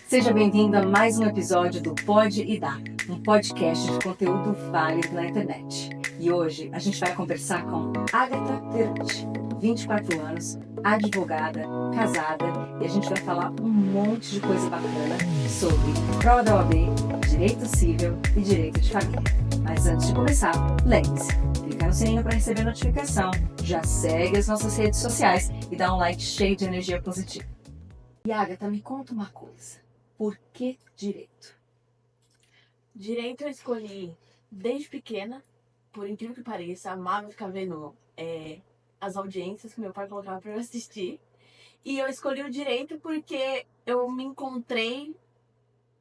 Seja bem-vindo a mais um episódio do Pode e Dá, um podcast de conteúdo válido na internet. E hoje a gente vai conversar com Agatha Perucci, 24 anos, advogada, casada, e a gente vai falar um monte de coisa bacana sobre prova da OAB, direito civil e direito de família. Mas antes de começar, lembre-se, clica no sininho para receber notificação, já segue as nossas redes sociais e dá um like cheio de energia positiva. E Agatha, me conta uma coisa. Por que direito? Direito eu escolhi desde pequena, por incrível que pareça, amava ficar vendo as audiências que meu pai colocava para eu assistir. E eu escolhi o direito porque eu me encontrei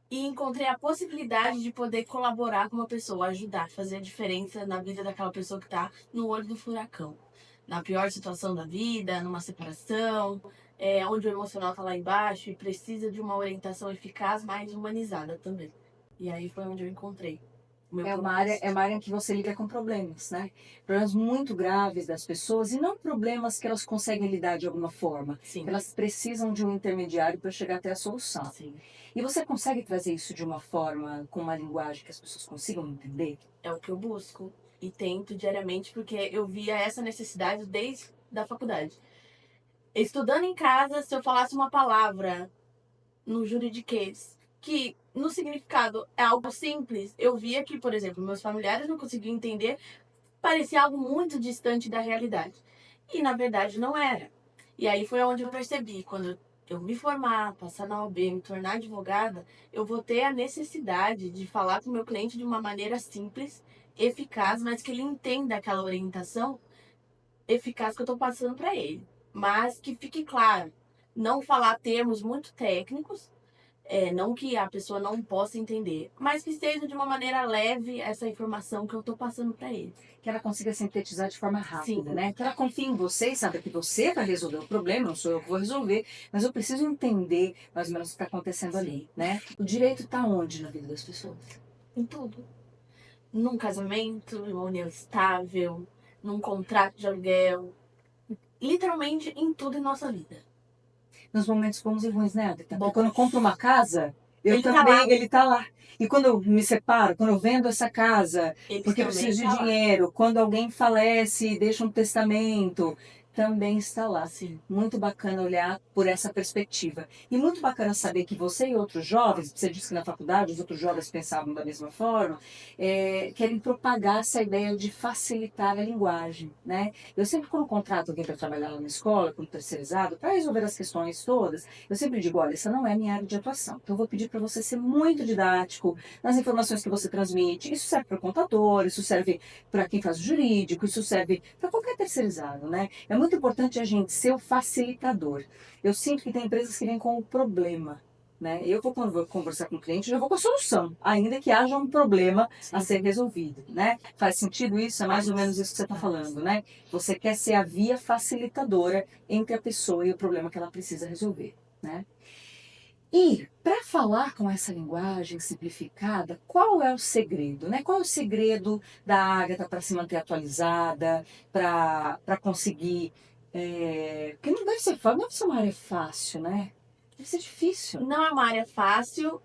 e encontrei a possibilidade de poder colaborar com uma pessoa, ajudar, fazer a diferença na vida daquela pessoa que está no olho do furacão. Na pior situação da vida, numa separação, onde o emocional está lá embaixo e precisa de uma orientação eficaz, mais humanizada também. E aí foi onde eu encontrei o meu É uma área em que você lida com problemas, né? Problemas muito graves das pessoas e não problemas que elas conseguem lidar de alguma forma. Sim. Elas precisam de um intermediário para chegar até a solução. Sim. E você consegue trazer isso de uma forma, com uma linguagem que as pessoas consigam entender? É o que eu busco e tento diariamente, porque eu via essa necessidade desde a faculdade. Estudando em casa, se eu falasse uma palavra no juridiquês, que no significado é algo simples, eu via que, por exemplo, meus familiares não conseguiam entender, parecia algo muito distante da realidade. E na verdade não era. E aí foi onde eu percebi, quando eu me formar, passar na OAB, me tornar advogada, eu vou ter a necessidade de falar com o meu cliente de uma maneira simples, eficaz, mas que ele entenda aquela orientação eficaz que eu estou passando para ele. Mas que fique claro, não falar termos muito técnicos, não que a pessoa não possa entender, mas que seja de uma maneira leve essa informação que eu estou passando para ele. Que ela consiga sintetizar de forma rápida, Sim. né? Que ela confie em você e saiba que você vai resolver o problema, não sou eu que vou resolver, mas eu preciso entender mais ou menos o que está acontecendo ali, né? O direito está onde na vida das pessoas? Em tudo. Num casamento, numa união estável, num contrato de aluguel, literalmente em tudo em nossa vida. Nos momentos bons e ruins, né, Agatha? Porque Bom, quando eu compro uma casa, eu ele tá também, lá. ele está lá. E quando eu me separo, quando eu vendo essa casa, Ele porque eu também preciso de tá lá. dinheiro, quando alguém falece e deixa um testamento, também está lá. Sim. Muito bacana olhar por essa perspectiva. E muito bacana saber que você e outros jovens, você disse que na faculdade os outros jovens pensavam da mesma forma, querem propagar essa ideia de facilitar a linguagem, né? Eu sempre, quando contrato alguém para trabalhar lá na escola, como terceirizado, para resolver as questões todas, eu sempre digo, olha, essa não é a minha área de atuação. Então eu vou pedir para você ser muito didático nas informações que você transmite. Isso serve para o contador, isso serve para quem faz o jurídico, isso serve para qualquer terceirizado, né? É muito importante a gente ser o facilitador. Eu sinto que tem empresas que vêm com o problema, né? Quando vou conversar com o cliente, já vou com a solução, ainda que haja um problema a ser resolvido, né? Faz sentido isso? É mais ou menos isso que você está falando, né? Você quer ser a via facilitadora entre a pessoa e o problema que ela precisa resolver, né? E, para falar com essa linguagem simplificada, qual é o segredo, né? Qual é o segredo da Agatha para se manter atualizada, para conseguir... Porque não deve ser fácil, não deve ser uma área fácil, né? Deve ser difícil. Não é uma área fácil,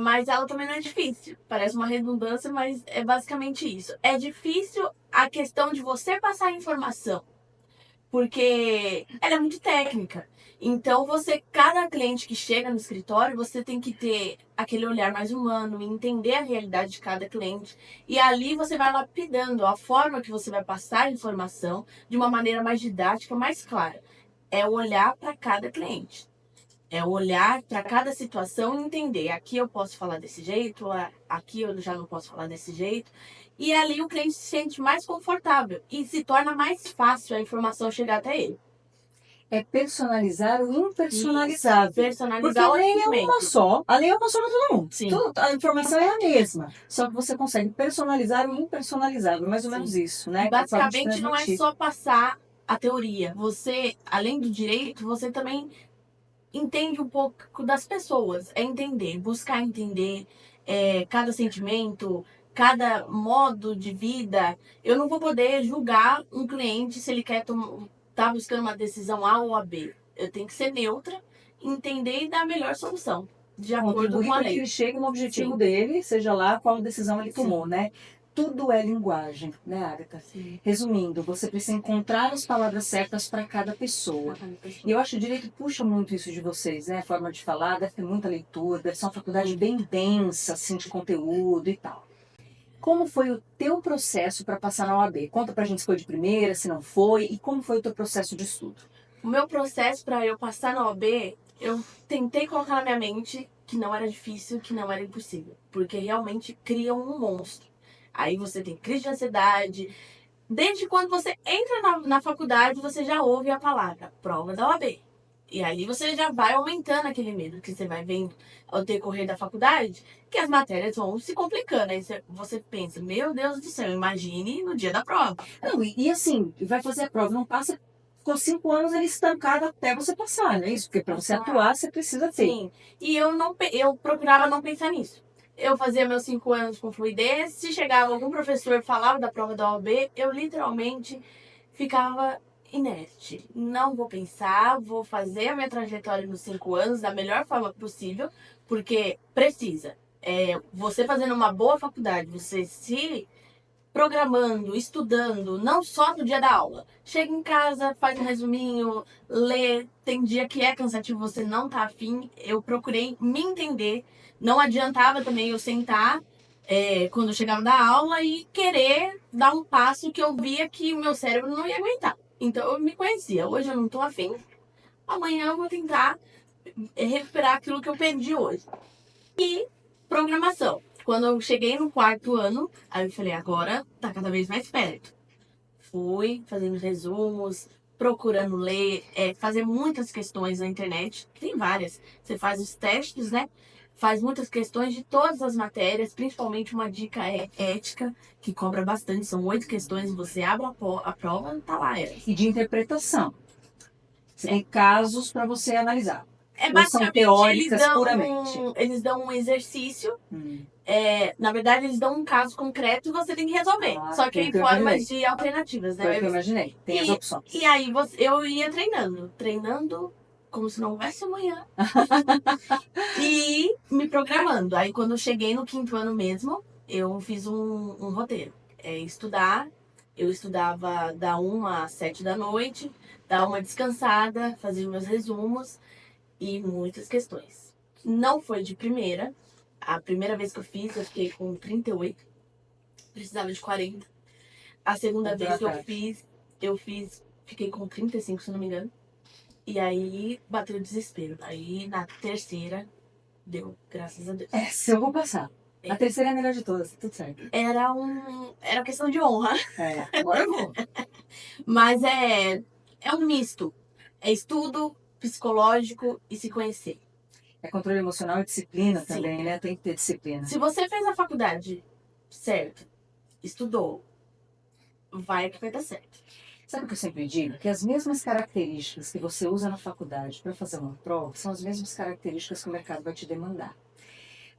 mas ela também não é difícil. Parece uma redundância, mas é basicamente isso. É difícil a questão de você passar a informação, porque ela é muito técnica. Então, cada cliente que chega no escritório, você tem que ter aquele olhar mais humano, entender a realidade de cada cliente. E ali você vai lapidando a forma que você vai passar a informação de uma maneira mais didática, mais clara. É olhar para cada cliente. É olhar para cada situação e entender. Aqui eu posso falar desse jeito, aqui eu já não posso falar desse jeito. E ali o cliente se sente mais confortável e se torna mais fácil a informação chegar até ele. É personalizar o impersonalizável. Isso, personalizar Porque o a lei é atendimento. uma só. A lei é uma só para todo mundo. Sim. A informação é a mesma. Só que você consegue personalizar o impersonalizável. Mais ou Sim. menos isso, né? Basicamente não é só passar a teoria. Você, além do direito, você também entende um pouco das pessoas. É entender, buscar entender cada sentimento, cada modo de vida. Eu não vou poder julgar um cliente se ele quer tá buscando uma decisão A ou a B. Eu tenho que ser neutra, entender e dar a melhor solução. de acordo Contribuir com a para que lei. ele chegue no objetivo Sim. dele, seja lá qual decisão ele Sim. tomou, né? Tudo é linguagem, né, Agatha? Sim. Resumindo, você precisa encontrar as palavras certas para cada pessoa. E eu acho que o direito puxa muito isso de vocês, né? A forma de falar, deve ter muita leitura, deve ser uma faculdade bem densa, assim, de conteúdo e tal. Como foi o teu processo para passar na OAB? Conta pra gente se foi de primeira, se não foi, e como foi o teu processo de estudo? O meu processo para eu passar na OAB, eu tentei colocar na minha mente que não era difícil, que não era impossível. Porque realmente criam um monstro. Aí você tem crise de ansiedade. Desde quando você entra na faculdade, você já ouve a palavra prova da OAB. E aí você já vai aumentando aquele medo, que você vai vendo ao decorrer da faculdade, que as matérias vão se complicando. Aí você pensa, meu Deus do céu, imagine no dia da prova. Não, e assim, vai fazer a prova, não passa, ficou 5 anos ali estancado até você passar, não é isso? Porque para você atuar, você precisa ter. Sim, e eu procurava não pensar nisso. Eu fazia meus 5 anos com fluidez, se chegava algum professor e falava da prova da OAB, eu literalmente ficava inerte. Não vou pensar, vou fazer a minha trajetória nos 5 anos da melhor forma possível, porque precisa. Você fazendo uma boa faculdade, você se programando, estudando, não só no dia da aula. Chega em casa, faz um resuminho, lê. Tem dia que é cansativo, você não tá afim. Eu procurei me entender. Não adiantava também eu sentar quando eu chegava da aula e querer dar um passo que eu via que o meu cérebro não ia aguentar. Então eu me conhecia. Hoje eu não tô afim. Amanhã eu vou tentar recuperar aquilo que eu perdi hoje. E programação. Quando eu cheguei no 4º ano, aí eu falei, agora tá cada vez mais perto. Fui fazendo resumos, procurando ler, fazer muitas questões na internet. Tem várias. Você faz os testes, né? Faz muitas questões de todas as matérias, principalmente uma dica ética, que cobra bastante. São 8 questões, você abre a prova, tá lá. E de interpretação. Você tem casos para você analisar. Ou são Basicamente, teóricas puramente? eles dão um exercício. Na verdade, eles dão um caso concreto e você tem que resolver. Só que foi o em que eu formas imaginei. de alternativas, né? Foi o que eu imaginei. Tem as opções. E aí eu ia treinando como se não houvesse amanhã. E me programando. Aí quando eu cheguei no 5º ano mesmo, eu fiz um roteiro. Estudar. Eu estudava da 1 às 7 da noite, dar uma descansada, fazia meus resumos e muitas questões. Não foi de primeira. A primeira vez que eu fiz, eu fiquei com 38. Precisava de 40. A segunda vez que eu fiz, fiquei com 35, se não me engano. E aí bateu o desespero. Aí na terceira, deu, graças a Deus. Essa eu vou passar. A terceira é a melhor de todas, tudo certo. Era questão de honra. Agora eu vou. Mas é um misto. É estudo psicológico e se conhecer. É controle emocional e disciplina. Sim. Também, né? Tem que ter disciplina. Se você fez a faculdade certo, estudou, vai que vai dar certo. Sabe o que eu sempre digo? Que as mesmas características que você usa na faculdade para fazer uma prova são as mesmas características que o mercado vai te demandar.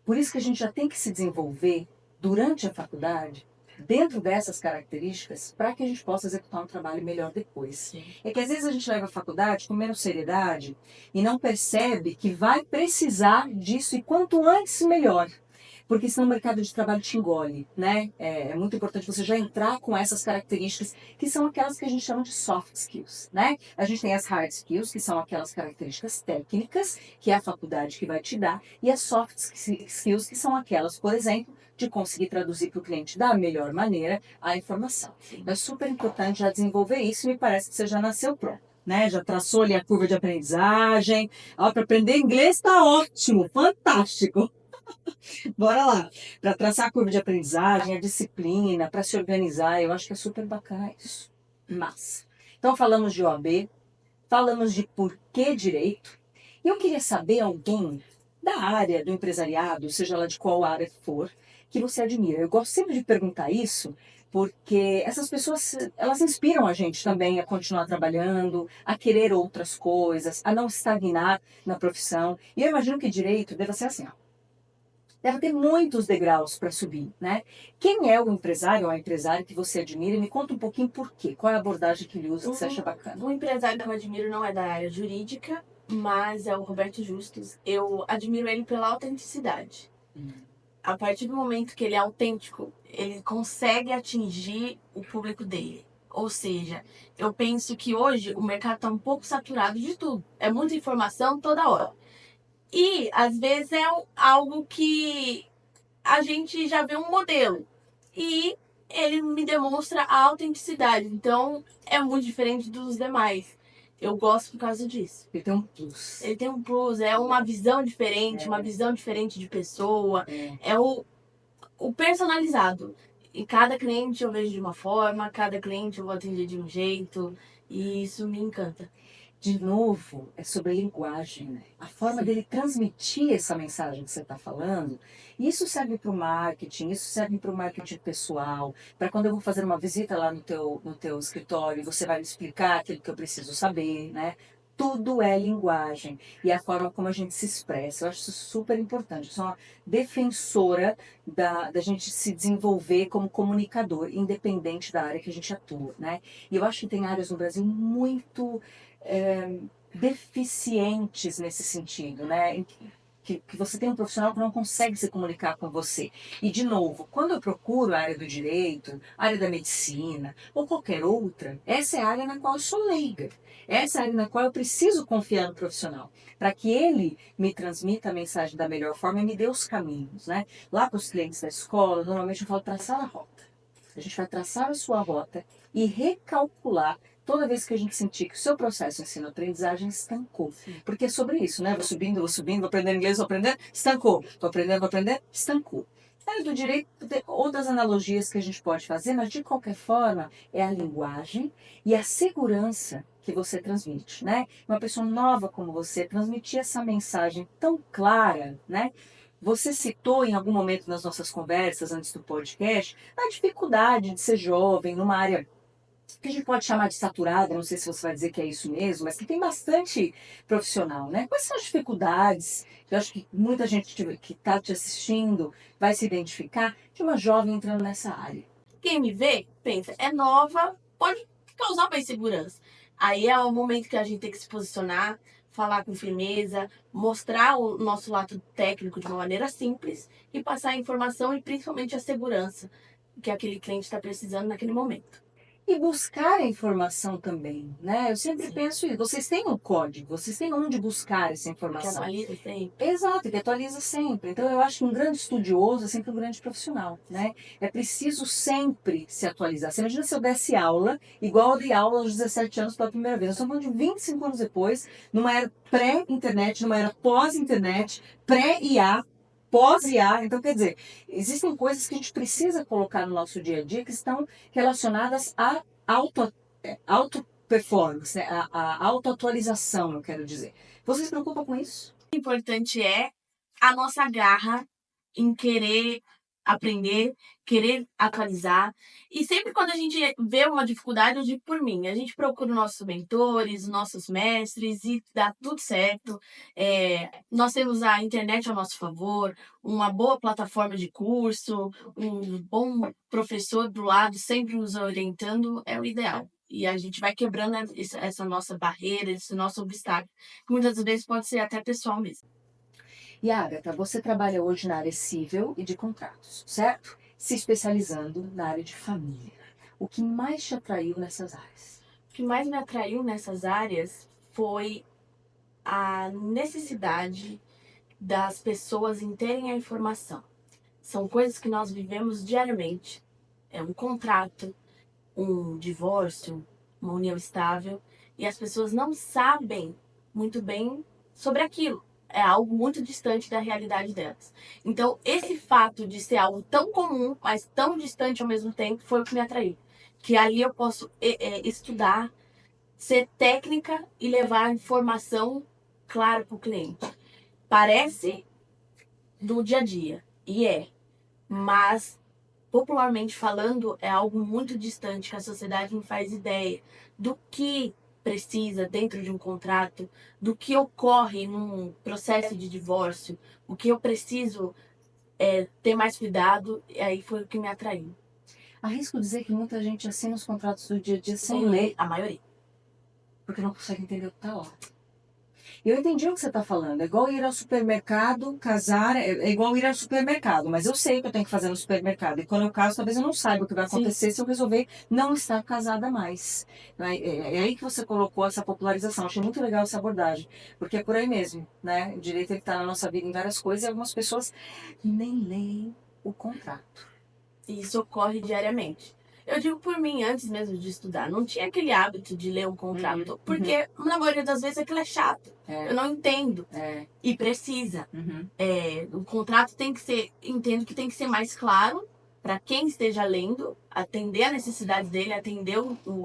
Por isso que a gente já tem que se desenvolver durante a faculdade, dentro dessas características, para que a gente possa executar um trabalho melhor depois. Sim. É que às vezes a gente leva a faculdade com menos seriedade e não percebe que vai precisar disso e quanto antes melhor. Porque senão o mercado de trabalho te engole, né? É muito importante você já entrar com essas características, que são aquelas que a gente chama de soft skills, né? A gente tem as hard skills, que são aquelas características técnicas, que é a faculdade que vai te dar, e as soft skills, que são aquelas, por exemplo, de conseguir traduzir para o cliente da melhor maneira a informação. É super importante já desenvolver isso e me parece que você já nasceu pronto. Né? Já traçou ali a curva de aprendizagem. Para aprender inglês está ótimo, fantástico. Bora lá. Para traçar a curva de aprendizagem, a disciplina, para se organizar, eu acho que é super bacana isso. Mas, então falamos de OAB, falamos de por que direito, e eu queria saber alguém da área do empresariado, seja lá de qual área for, que você admira. Eu gosto sempre de perguntar isso, porque essas pessoas, elas inspiram a gente também a continuar trabalhando, a querer outras coisas, a não estagnar na profissão. E eu imagino que direito deva ser assim, ó. Deve ter muitos degraus para subir, né? Quem é o empresário ou a empresária que você admira? E me conta um pouquinho por quê. Qual é a abordagem que ele usa que você acha bacana? O empresário que eu admiro não é da área jurídica, mas é o Roberto Justus. Eu admiro ele pela autenticidade. A partir do momento que ele é autêntico, ele consegue atingir o público dele. Ou seja, eu penso que hoje o mercado está um pouco saturado de tudo. É muita informação toda hora. E, às vezes, é algo que a gente já vê um modelo. E ele me demonstra a autenticidade. Então, é muito diferente dos demais. Eu gosto por causa disso. Ele tem um plus. Ele tem um plus, é uma visão diferente, uma visão diferente de pessoa. É o personalizado. E cada cliente eu vejo de uma forma, cada cliente eu vou atender de um jeito. E isso me encanta. De novo, é sobre linguagem, né? A forma dele transmitir essa mensagem que você está falando. Isso serve para o marketing, isso serve para o marketing pessoal, para quando eu vou fazer uma visita lá no teu escritório, você vai me explicar aquilo que eu preciso saber, né? Tudo é linguagem e a forma como a gente se expressa. Eu acho isso super importante. Eu sou uma defensora da gente se desenvolver como comunicador, independente da área que a gente atua, né? E eu acho que tem áreas no Brasil muito deficientes nesse sentido, né? Que você tem um profissional que não consegue se comunicar com você. E, de novo, quando eu procuro a área do direito, a área da medicina ou qualquer outra, essa é a área na qual eu sou leiga. Essa é a área na qual eu preciso confiar no profissional, para que ele me transmita a mensagem da melhor forma e me dê os caminhos, né? Lá para os clientes da escola, normalmente eu falo traçar a rota. A gente vai traçar a sua rota e recalcular toda vez que a gente sentir que o seu processo de ensino-aprendizagem estancou. Porque é sobre isso, né? Vou subindo, vou aprendendo inglês, vou aprendendo, estancou. Vou aprendendo, estancou. É do direito, outras analogias que a gente pode fazer, mas de qualquer forma, é a linguagem e a segurança que você transmite, né? Uma pessoa nova como você, transmitir essa mensagem tão clara, né? Você citou em algum momento nas nossas conversas antes do podcast a dificuldade de ser jovem numa área que a gente pode chamar de saturada, não sei se você vai dizer que é isso mesmo, mas que tem bastante profissional, né? Quais são as dificuldades? Eu acho que muita gente que está te assistindo vai se identificar de uma jovem entrando nessa área. Quem me vê, pensa, é nova, pode causar uma insegurança. Aí é o momento que a gente tem que se posicionar, falar com firmeza, mostrar o nosso lado técnico de uma maneira simples e passar a informação e principalmente a segurança que aquele cliente está precisando naquele momento. E buscar a informação também, né? Eu sempre penso isso. Vocês têm um código, vocês têm onde buscar essa Que informação. atualiza sempre. Exato, que atualiza sempre. Então eu acho que um grande estudioso é sempre um grande profissional, né? É preciso sempre se atualizar. Você imagina se eu desse aula, igual eu dei aula aos 17 anos pela primeira vez. Nós estamos falando de 25 anos depois, numa era pré-internet, numa era pós-internet, pré-IA, pós-IA. Então, quer dizer, existem coisas que a gente precisa colocar no nosso dia a dia que estão relacionadas à auto performance, né? A autoatualização, eu quero dizer. Você se preocupa com isso? O importante é a nossa garra em querer aprender, querer atualizar. E sempre quando a gente vê uma dificuldade, eu digo por mim, a gente procura os nossos mentores, nossos mestres e dá tudo certo. Nós temos a internet ao nosso favor, uma boa plataforma de curso, um bom professor do lado, sempre nos orientando, é o ideal. E a gente vai quebrando essa nossa barreira, esse nosso obstáculo, que muitas vezes pode ser até pessoal mesmo. E Agatha, você trabalha hoje na área civil e de contratos, certo? Se especializando na área de família. O que mais te atraiu nessas áreas? O que mais me atraiu nessas áreas foi a necessidade das pessoas em terem a informação. São coisas que nós vivemos diariamente. É um contrato, um divórcio, uma união estável, e as pessoas não sabem muito bem sobre aquilo. É algo muito distante da realidade delas. Então, esse fato de ser algo tão comum, mas tão distante ao mesmo tempo, foi o que me atraiu. Que ali eu posso estudar, ser técnica e levar a informação clara para o cliente. Parece do dia a dia, e mas popularmente falando, é algo muito distante que a sociedade não faz ideia do que precisa dentro de um contrato, do que ocorre num processo de divórcio, o que eu preciso ter mais cuidado, e aí foi o que me atraiu. Arrisco dizer que muita gente assina os contratos do dia a dia sem ler, A maioria. porque não consegue entender o que está lá. Eu entendi o que você está falando. É igual ir ao supermercado, casar, é igual ir ao supermercado, mas eu sei o que eu tenho que fazer no supermercado. E quando eu caso, talvez eu não saiba o que vai Sim. acontecer se eu resolver não estar casada mais. É aí que você colocou essa popularização. Achei muito legal essa abordagem, porque é por aí mesmo, né? O direito ele está na nossa vida em várias coisas e algumas pessoas nem leem o contrato. E isso ocorre diariamente. Eu digo por mim, antes mesmo de estudar, não tinha aquele hábito de ler um contrato, porque na maioria das vezes aquilo é chato. É, Eu não entendo. é. E precisa. Uhum. O contrato tem que ser, entendo que tem que ser mais claro para quem esteja lendo, atender a necessidade dele, atender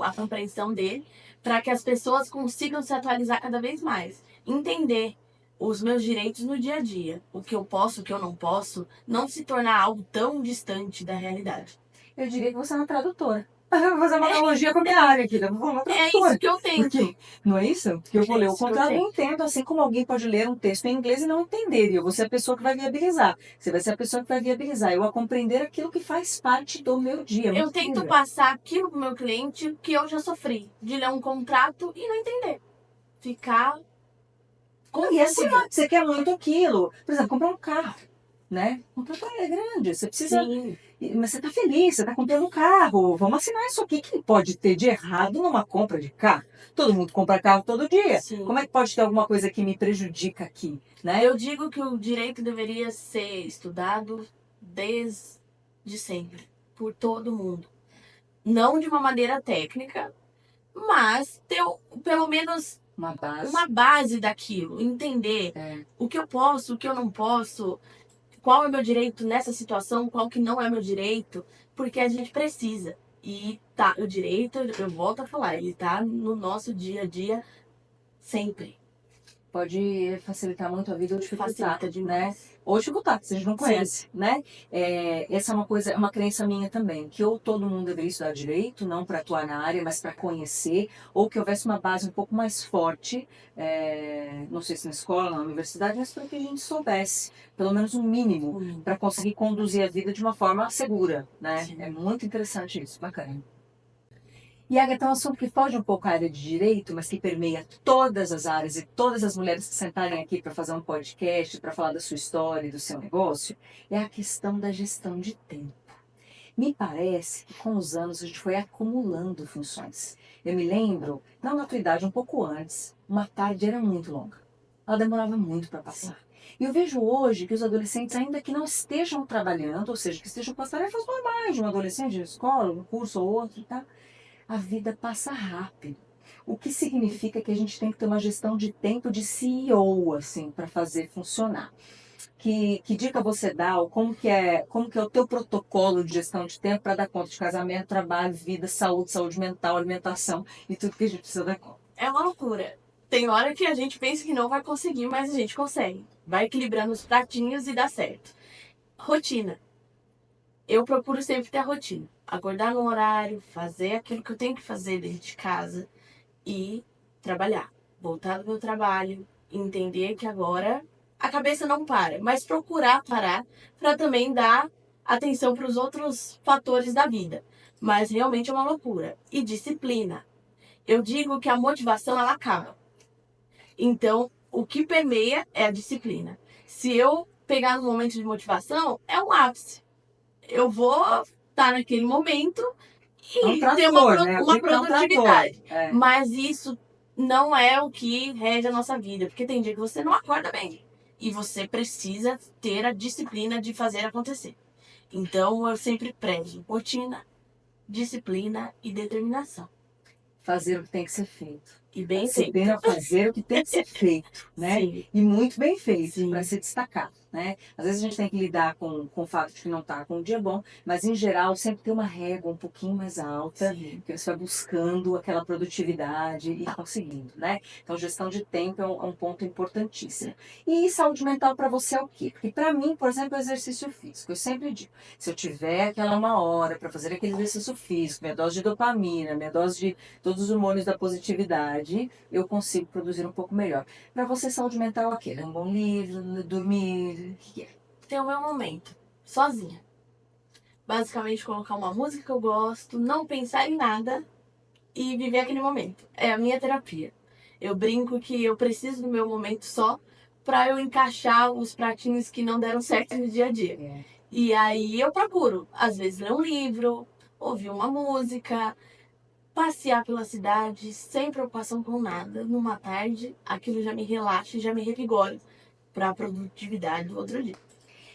a compreensão dele, para que as pessoas consigam se atualizar cada vez mais. Entender os meus direitos no dia a dia, o que eu posso, o que eu não posso, não se tornar algo tão distante da realidade. Eu diria que você é uma tradutora. Eu vou fazer uma analogia com a minha área aqui, eu vou uma É tradutora. isso que eu tento. Porque, não é isso? Porque eu vou É ler o isso que eu contrato e tento. entendo, assim como alguém pode ler um texto em inglês e não entender. E eu vou ser a pessoa que vai viabilizar. Você vai ser a pessoa que vai viabilizar. Eu a compreender aquilo que faz parte do meu dia. Eu Muito tento incrível. passar aquilo pro meu cliente que eu já sofri, de ler um contrato e não entender. Ficar E assim, confuso. você quer muito aquilo. Por exemplo, comprar um carro, né? Um carro é grande, você precisa... Sim, Mas você está feliz, você está comprando um carro. Vamos assinar isso aqui. O que pode ter de errado numa compra de carro? Todo mundo compra carro todo dia. sim. Como é que pode ter alguma coisa que me prejudica aqui, né? Eu digo que o direito deveria ser estudado desde sempre, por todo mundo. Não de uma maneira técnica, mas ter pelo menos Uma base. uma base daquilo, entender É. o que eu posso, o que eu não posso, qual é meu direito nessa situação, qual que não é meu direito, porque a gente precisa. E tá, o direito, eu volto a falar, ele tá no nosso dia a dia sempre. Pode facilitar muito a vida ou dificultar, Facilita né? demais. Ou dificultar, que vocês não Sim. conhecem, né? Essa é uma coisa, é uma crença minha também, que ou todo mundo deveria estudar direito, não para atuar na área, mas para conhecer, ou que houvesse uma base um pouco mais forte, não sei se na escola, na universidade, mas para que a gente soubesse, pelo menos um mínimo, para conseguir conduzir a vida de uma forma segura, né? Sim. É muito interessante isso, bacana. E Agatha, é um assunto que foge um pouco à área de direito, mas que permeia todas as áreas e todas as mulheres que sentarem aqui para fazer um podcast, para falar da sua história e do seu negócio, é a questão da gestão de tempo. Me parece que com os anos a gente foi acumulando funções. Eu me lembro, não na tua idade, um pouco antes, uma tarde era muito longa. Ela demorava muito para passar. E eu vejo hoje que os adolescentes, ainda que não estejam trabalhando, ou seja, que estejam com as tarefas normais de um adolescente de escola, um curso ou outro, tá? A vida passa rápido. O que significa que a gente tem que ter uma gestão de tempo de CEO, assim, para fazer funcionar. Que dica você dá, ou como que é o teu protocolo de gestão de tempo para dar conta de casamento, trabalho, vida, saúde, saúde mental, alimentação e tudo que a gente precisa dar conta? É uma loucura. Tem hora que a gente pensa que não vai conseguir, mas a gente consegue. Vai equilibrando os pratinhos e dá certo. Rotina. Eu procuro sempre ter a rotina. Acordar no horário, fazer aquilo que eu tenho que fazer dentro de casa e trabalhar. Voltar do meu trabalho, entender que agora a cabeça não para, mas procurar parar para também dar atenção para os outros fatores da vida. Mas realmente é uma loucura. E disciplina. Eu digo que a motivação ela acaba. Então, o que permeia é a disciplina. Se eu pegar no momento de motivação, é um ápice. Eu vou estar naquele momento É um e ter trator, né? Eu uma digo que é um trator. produtividade. Mas isso não é o que rege a nossa vida, porque tem dia que você não acorda bem. E você precisa ter a disciplina de fazer acontecer. Então, eu sempre prezo rotina, disciplina e determinação. Fazer o que tem que ser feito. E bem feito. Disciplina a fazer o que tem que ser feito, né? Sim. E muito bem feito, Sim. para se destacar, né? Às vezes a gente tem que lidar com o fato de que não está com um dia bom, mas em geral sempre tem uma régua um pouquinho mais alta, Sim. que você vai buscando aquela produtividade e conseguindo, né? Então gestão de tempo é um ponto importantíssimo. E saúde mental para você é o quê? Porque para mim, por exemplo, o exercício físico, eu sempre digo, se eu tiver aquela uma hora para fazer aquele exercício físico, minha dose de dopamina, minha dose de todos os hormônios da positividade, eu consigo produzir um pouco melhor. Para você, saúde mental é o quê? Ler um bom livro, dormir, o que é? Ter o meu momento, sozinha. Basicamente, colocar uma música que eu gosto, não pensar em nada e viver aquele momento. É a minha terapia. Eu brinco que eu preciso do meu momento só para eu encaixar os pratinhos que não deram certo no dia a dia. É. E aí eu procuro, às vezes, ler um livro, ouvir uma música, passear pela cidade sem preocupação com nada. Numa tarde, aquilo já me relaxa e já me revigora para a produtividade do outro dia.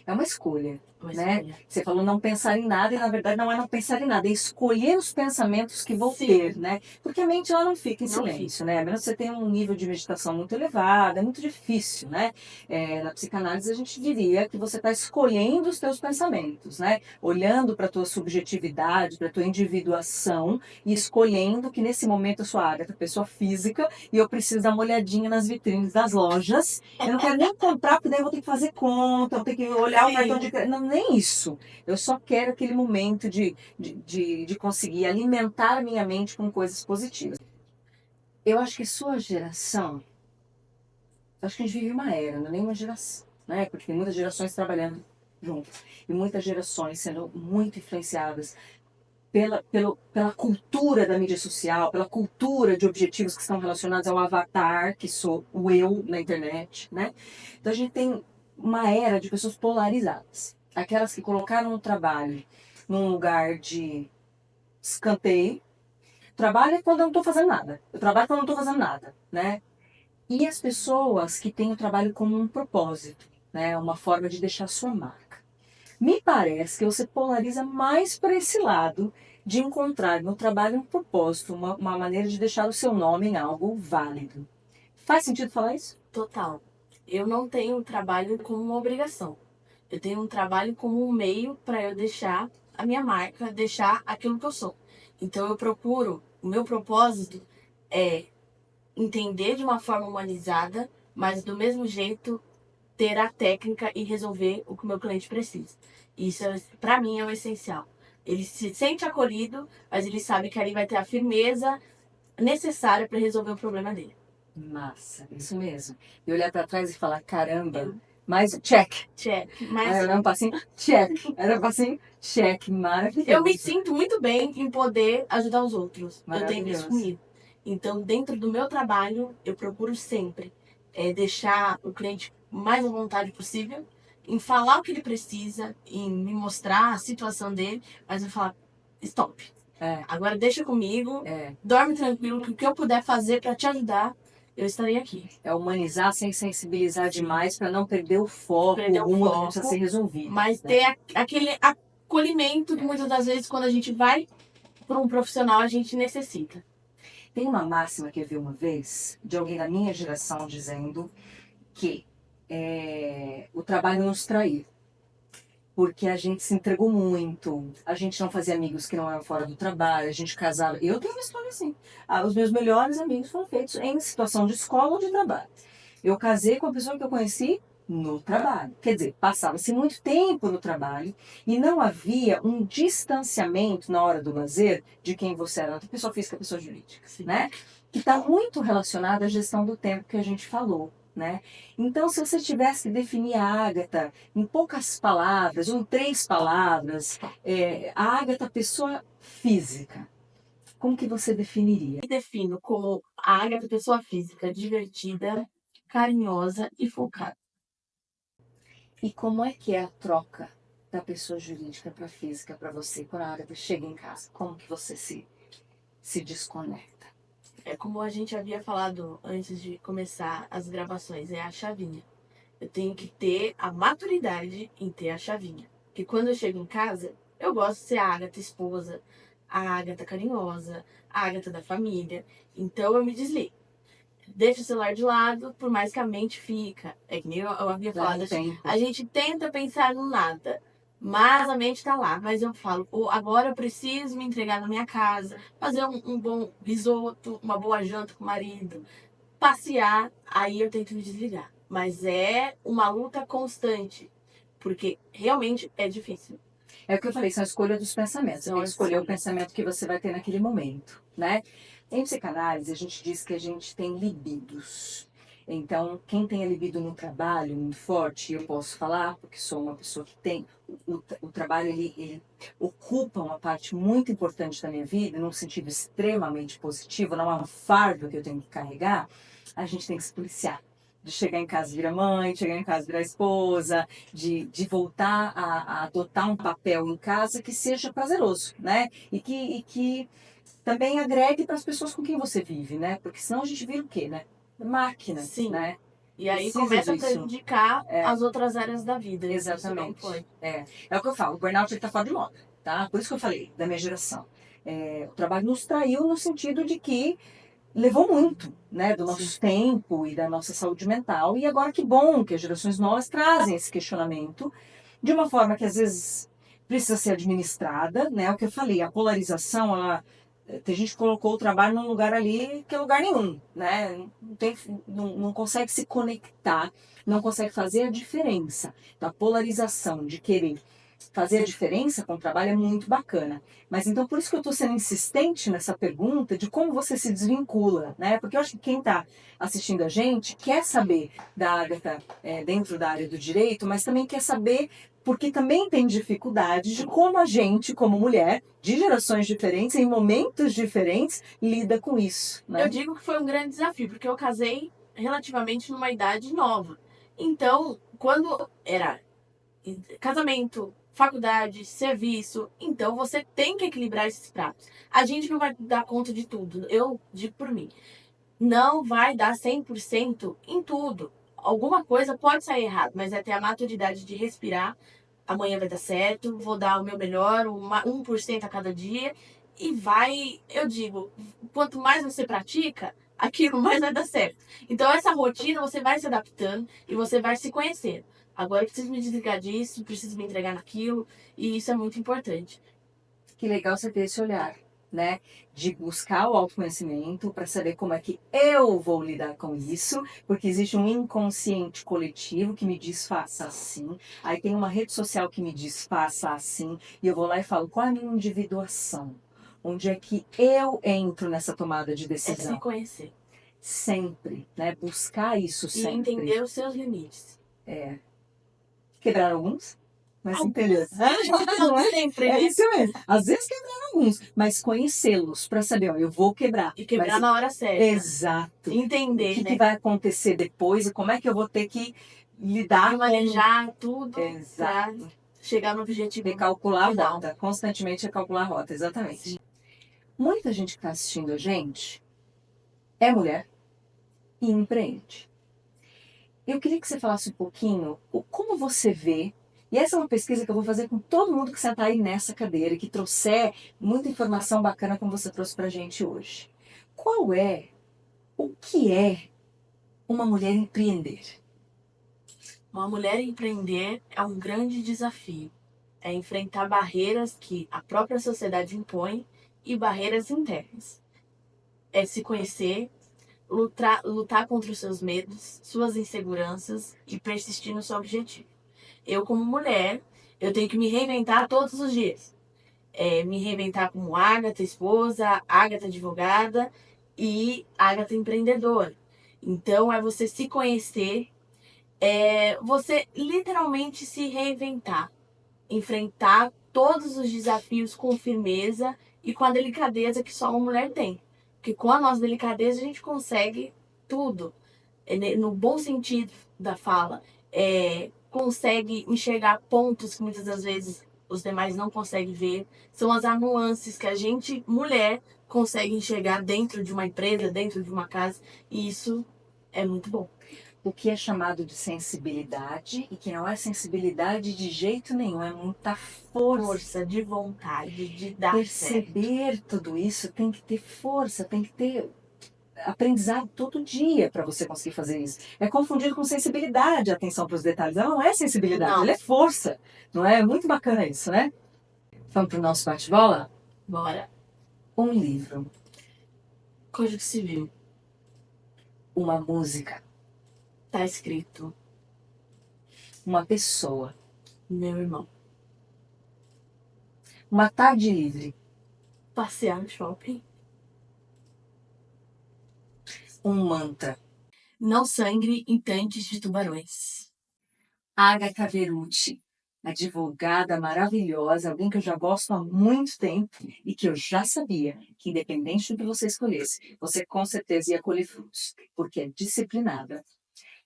É uma escolha, Uma né? escolha. Você falou não pensar em nada e na verdade não é não pensar em nada, é escolher os pensamentos que vou Sim. ter, né? Porque a mente ela não fica em Não silêncio, né? A menos que você tenha um nível de meditação muito elevado, é muito difícil, né? Na psicanálise a gente diria que você está escolhendo os teus pensamentos, né? Olhando para a tua subjetividade, para a tua individuação e escolhendo que nesse momento eu sou a Agatha, pessoa física, e eu preciso dar uma olhadinha nas vitrines das lojas. Eu não quero nem comprar, porque daí eu vou ter que fazer conta, eu vou ter que olhar o Sim. cartão de crédito. Não, nem isso. Eu só quero aquele momento de conseguir alimentar a minha mente com coisas positivas. Eu acho que sua geração, acho que a gente vive uma era, não é nem uma geração, né? Porque tem muitas gerações trabalhando junto e muitas gerações sendo muito influenciadas pela cultura da mídia social, pela cultura de objetivos que estão relacionados ao avatar, que sou o eu na internet, né? Então a gente tem uma era de pessoas polarizadas. Aquelas que colocaram o trabalho num lugar de escanteio. Trabalho é quando eu não estou fazendo nada. Eu trabalho quando eu não estou fazendo nada, né? E as pessoas que têm o trabalho como um propósito, né? Uma forma de deixar sua marca. Me parece que você polariza mais para esse lado de encontrar no trabalho um propósito, uma maneira de deixar o seu nome em algo válido. Faz sentido falar isso? Total. Eu não tenho o trabalho como uma obrigação. Eu tenho um trabalho como um meio para eu deixar a minha marca, deixar aquilo que eu sou. Então eu procuro, o meu propósito é entender de uma forma humanizada, mas do mesmo jeito ter a técnica e resolver o que o meu cliente precisa. Isso, para mim, é o essencial. Ele se sente acolhido, mas ele sabe que ali vai ter a firmeza necessária para resolver o problema dele. Massa, isso mesmo. E olhar para trás e falar, caramba, Eu mais check. check, Aí mas olhar um passinho, check. Era um passinho, check. Maravilhoso. eu me sinto muito bem em poder ajudar os outros. Eu tenho isso Maravilhoso. comigo. Então, dentro do meu trabalho, eu procuro sempre deixar o cliente o mais à vontade possível, em falar o que ele precisa, em me mostrar a situação dele, mas eu falar, stop. É, Agora deixa comigo, é. dorme tranquilo, que o que eu puder fazer para te ajudar, eu estarei aqui. É humanizar sem sensibilizar Sim. demais para não perder o foco, Perder o o rumo que foco, precisa ser resolvido. mas Né? ter aquele acolhimento que muitas das vezes, quando a gente vai para um profissional, a gente necessita. Tem uma máxima que eu vi uma vez de alguém da minha geração dizendo que o trabalho nos traiu. Porque a gente se entregou muito, a gente não fazia amigos que não eram fora do trabalho, a gente casava. Eu tenho uma história assim. Os meus melhores amigos foram feitos em situação de escola ou de trabalho. Eu casei com a pessoa que eu conheci no trabalho. Quer dizer, passava-se muito tempo no trabalho e não havia um distanciamento na hora do lazer de quem você era, tanto pessoa física, pessoa jurídica, Sim. né? Que está muito relacionado à gestão do tempo que a gente falou, né? Então, se você tivesse que definir a Ágata em poucas palavras, ou em 3 palavras, a Ágata pessoa física, como que você definiria? Me defino como a Agatha pessoa física, divertida, carinhosa e focada. E como é que é a troca da pessoa jurídica para a física para você quando a Ágata chega em casa? Como que você se desconecta? É como a gente havia falado antes de começar as gravações, é a chavinha. Eu tenho que ter a maturidade em ter a chavinha. Porque quando eu chego em casa, eu gosto de ser a Agatha esposa, a Agatha carinhosa, a Agatha da família. Então eu me desligo. Deixa o celular de lado, por mais que a mente fica. É que nem eu havia falado, a gente tenta pensar no nada, mas a mente tá lá. Mas eu falo, agora eu preciso me entregar na minha casa, fazer um bom risoto, uma boa janta com o marido, passear, aí eu tento me desligar. Mas é uma luta constante, porque realmente é difícil. É o que eu falei, são a escolha dos pensamentos. Você tem que escolher o pensamento que você vai ter naquele momento, né? Em psicanálise, a gente diz que a gente tem libidos. Então, quem tem a libido no trabalho muito forte, eu posso falar, porque sou uma pessoa que tem, o trabalho ele ocupa uma parte muito importante da minha vida, num sentido extremamente positivo, não é um fardo que eu tenho que carregar. a gente tem que se policiar. De chegar em casa e virar mãe, de chegar em casa e virar esposa, de voltar a adotar um papel em casa que seja prazeroso, né? E que também agregue para as pessoas com quem você vive, né? Porque senão a gente vira o quê, né? Máquina, Sim. né? E aí Precisa começa a disso. prejudicar as outras áreas da vida. Isso não Exatamente. pode. É o que eu falo, o burnout está fora de moda, tá? Por isso que eu falei da minha geração. O trabalho nos traiu no sentido de que levou muito, né, do nosso tempo e da nossa saúde mental. E agora que bom que as gerações novas trazem esse questionamento de uma forma que às vezes precisa ser administrada, né? O que eu falei, a polarização, tem gente que colocou o trabalho num lugar ali que é lugar nenhum, né? Não consegue se conectar, não consegue fazer a diferença. Então, a polarização de querer fazer a diferença com o trabalho é muito bacana. Mas então por isso que eu estou sendo insistente nessa pergunta de como você se desvincula, né? Porque eu acho que quem está assistindo a gente quer saber da Agatha dentro da área do direito, mas também quer saber porque também tem dificuldade de como a gente, como mulher, de gerações diferentes, em momentos diferentes, lida com isso, né? Eu digo que foi um grande desafio, porque eu casei relativamente numa idade nova. Então, quando era casamento, faculdade, serviço, então você tem que equilibrar esses pratos. A gente não vai dar conta de tudo. Eu digo por mim, não vai dar 100% em tudo. Alguma coisa pode sair errado, mas é ter a maturidade de respirar. Amanhã vai dar certo, vou dar o meu melhor, 1% a cada dia. E vai, eu digo, quanto mais você pratica, aquilo mais vai dar certo. Então, essa rotina você vai se adaptando e você vai se conhecendo. Agora eu preciso me desligar disso, preciso me entregar naquilo, e isso é muito importante. Que legal você ter esse olhar, né? De buscar o autoconhecimento para saber como é que eu vou lidar com isso, porque existe um inconsciente coletivo que me diz faça assim, aí tem uma rede social que me diz faça assim, e eu vou lá e falo qual é a minha individuação? Onde é que eu entro nessa tomada de É se decisão? conhecer Sempre, né? Buscar isso e sempre. entender os seus limites. Quebrar alguns, mas entender. Não, sempre, É né? isso mesmo. Às vezes quebrar alguns, mas conhecê-los para saber, ó, eu vou quebrar. E quebrar Mas na hora certa. exato. O Entender, que, né? que vai acontecer depois e como é que eu vou ter que lidar E manejar tudo pra Exato. chegar no objetivo Recalcular a final. rota, constantemente recalcular a rota, exatamente. Muita gente que está assistindo a gente é mulher e empreende. Eu queria que você falasse um pouquinho como você vê, e essa é uma pesquisa que eu vou fazer com todo mundo que sentar aí nessa cadeira e que trouxer muita informação bacana como você trouxe pra gente hoje. O que é uma mulher empreender? Uma mulher empreender é um grande desafio. É enfrentar barreiras que a própria sociedade impõe e barreiras internas. É se conhecer, lutar contra os seus medos, suas inseguranças e persistir no seu objetivo. Eu, como mulher, eu tenho que me reinventar todos os dias. Me reinventar como Ágata esposa, Ágata advogada e Ágata empreendedora. Então, é você se conhecer, você literalmente se reinventar, enfrentar todos os desafios com firmeza e com a delicadeza que só uma mulher tem. Porque com a nossa delicadeza a gente consegue tudo, no bom sentido da fala. Consegue enxergar pontos que muitas das vezes os demais não conseguem ver. São as nuances que a gente, mulher, consegue enxergar dentro de uma empresa, dentro de uma casa. E isso é muito bom. O que é chamado de sensibilidade e que não é sensibilidade de jeito nenhum, é muita Força de vontade de dar certo. Perceber tudo isso tem que ter força, tem que ter aprendizado todo dia para você conseguir fazer isso. É confundido com sensibilidade, atenção para os detalhes. Ela não é sensibilidade, Não. ela é força. Não é? É muito bacana isso, né? Vamos para o nosso bate-bola? Bora. Um livro, Código Civil. uma música, Tá escrito. uma pessoa, Meu irmão. uma tarde livre, Passear no shopping. um mantra. Não sangre em tanques de tubarões. Agatha Verucci, advogada maravilhosa, alguém que eu já gosto há muito tempo e que eu já sabia que, independente do que você escolhesse, você com certeza ia colher frutos, porque é disciplinada,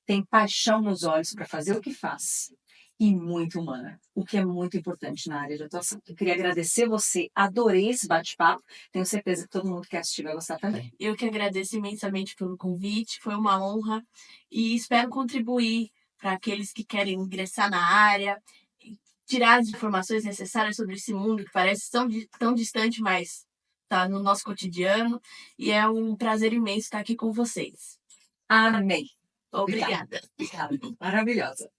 tem paixão nos olhos para fazer o que faz e muito humana, o que é muito importante na área de atuação. Eu queria agradecer você, adorei esse bate-papo, tenho certeza que todo mundo que assistir vai gostar também. Eu que agradeço imensamente pelo convite, foi uma honra e espero contribuir para aqueles que querem ingressar na área, tirar as informações necessárias sobre esse mundo que parece tão distante, mas está no nosso cotidiano. E é um prazer imenso estar aqui com vocês. Amém. Obrigada. Obrigada. Maravilhosa.